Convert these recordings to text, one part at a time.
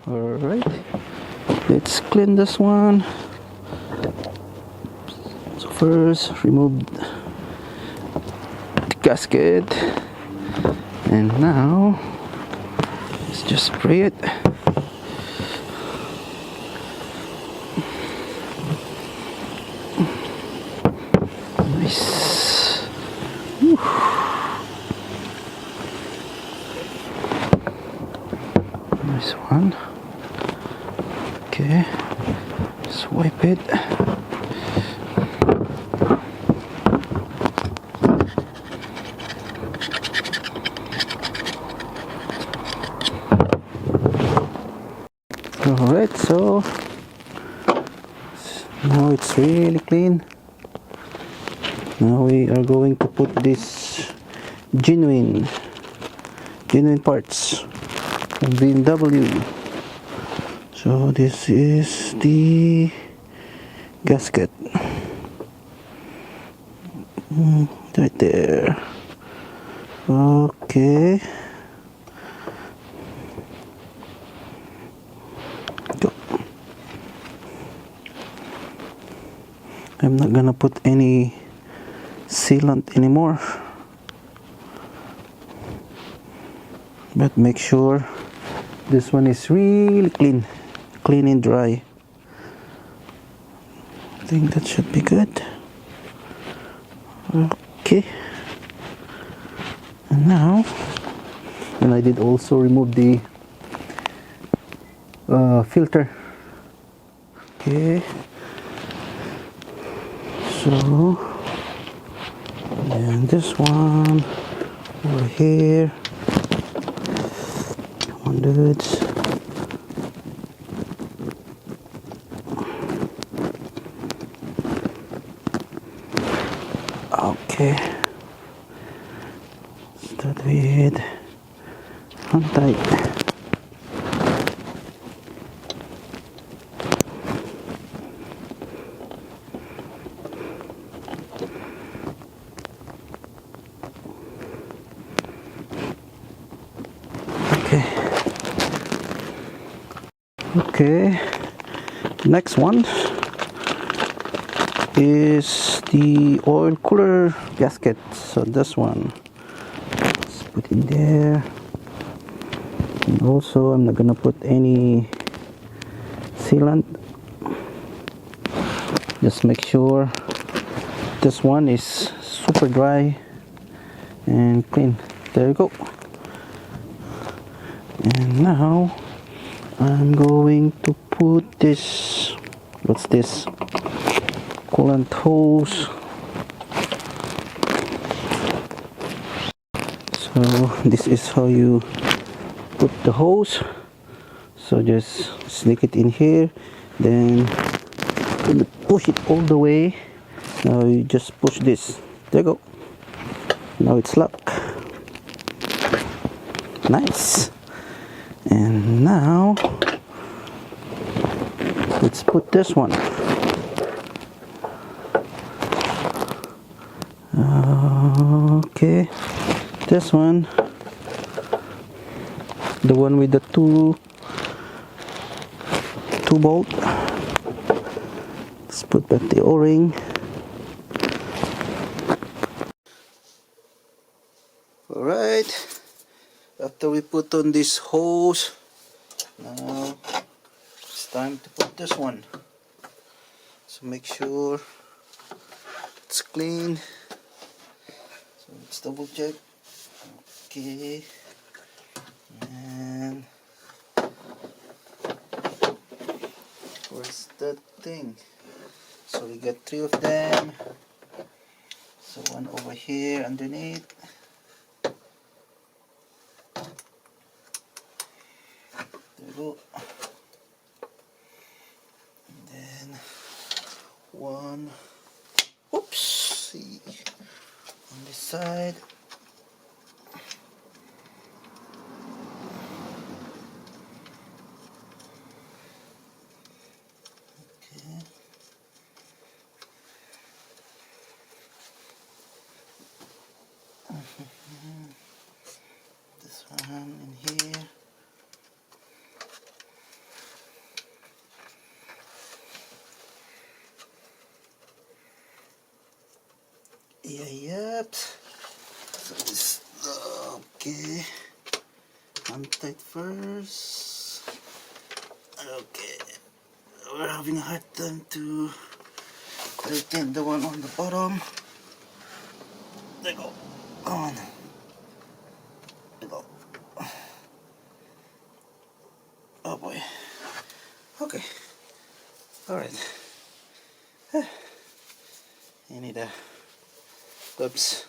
Alright, let's clean this one. So first remove the gasket, and now let's just spray it. Nice. Whew. Nice one. Okay, swipe it. Alright, so now it's really clean. Now we are going to put this genuine parts from BMW. So this is the gasket right there. Okay, go. I'm not gonna put any sealant anymore, but make sure this one is really clean and dry. I think that should be good. Okay, and now, and I did also remove the filter. Okay, so and this one over here. Come on, dudes. Okay, start with hand tight. Okay, next one is the oil cooler gasket. So this one, let's put in there. And also I'm not gonna put any sealant. Just make sure this one is super dry and clean. There you go. And now I'm going to put this, what's this, coolant hose. So this is how you put the hose. So just stick it in here, then push it all the way. Now you just push this. There you go. Now it's locked. Nice. And now let's put this one. Okay, this one, the one with the two bolt. Let's put back the O-ring. Alright, after we put on this hose, now it's time to put this one. So make sure it's clean. So let's double check. Okay, and where's that thing? So we got 3 of them. So one over here underneath. There we go. And then one, oops, see, on this side. Okay. This one in here. Yeah, yep. So this, okay. Untight first. Okay. We're having a hard time to tighten the one on the bottom. There you go. Come on. There you go. Oh boy. Okay. Alright. You need a gloves.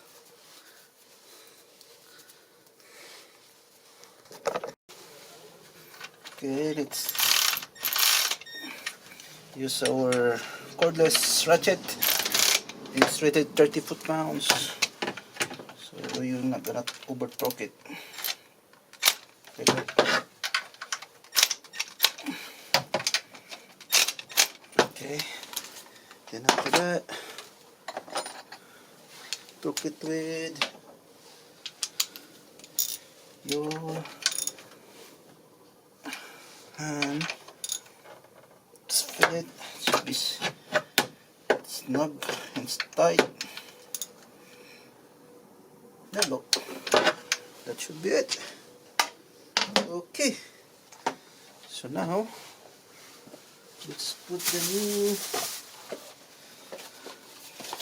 Okay, let's use our cordless ratchet. It's rated 30 foot-pounds, so you're not gonna over-torque it. Okay, then after that, torque it with your hand. Just feel it. It should be snug and tight. There you go. That should be it. Okay. So now let's put the new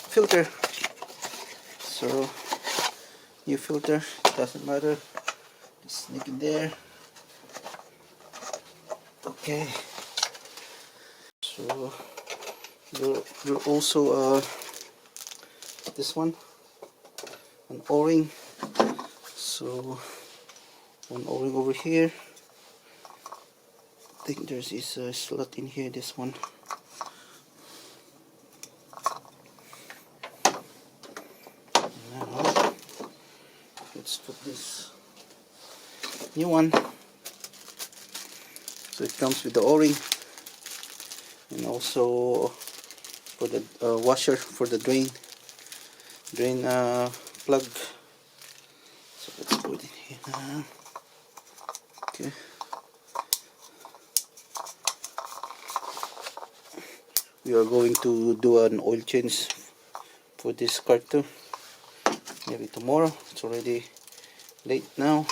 filter. So new filter, doesn't matter. Just sneak it there. Okay. So there also this one, an O-ring. So one O-ring over here. I think there's this slot in here. This one. Now let's put this new one. So it comes with the O-ring and also for the washer for the drain plug. So let's put it here now. Okay. We are going to do an oil change for this car too. Maybe tomorrow. It's already late now.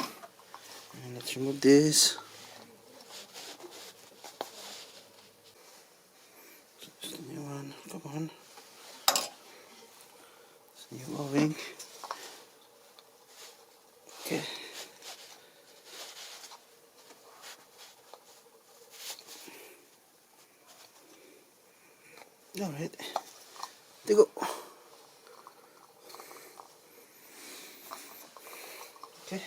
And let's remove this. New one, come on. New O-ring. Okay. Alright. There you go. Okay.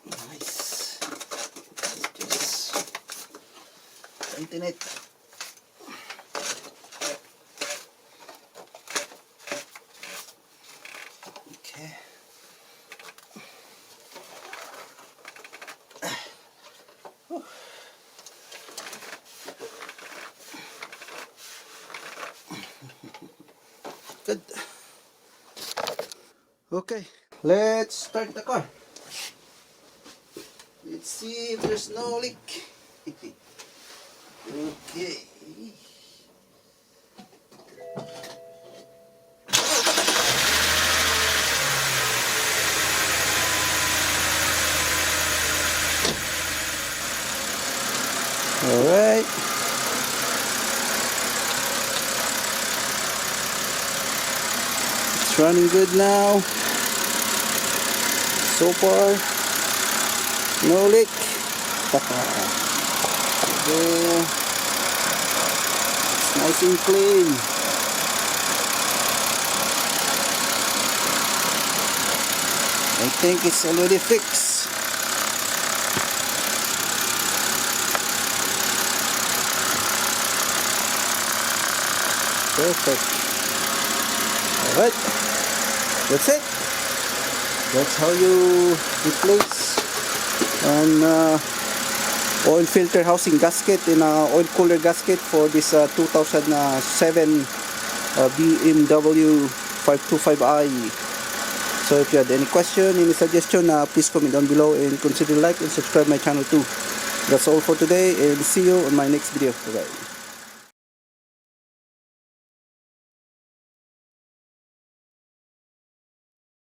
Nice. Just tighten it. Okay. Good. Okay, let's start the car. Let's see if there's no leak. Okay. All right. It's running good now. So far, no leak. Okay. It's nice and clean. I think it's already fixed. Perfect. Alright, that's it. That's how you replace an oil filter housing gasket in a oil cooler gasket for this 2007 BMW 525i. So if you had any question, any suggestion, please comment down below and consider like and subscribe my channel too. That's all for today, and see you on my next video. Bye bye.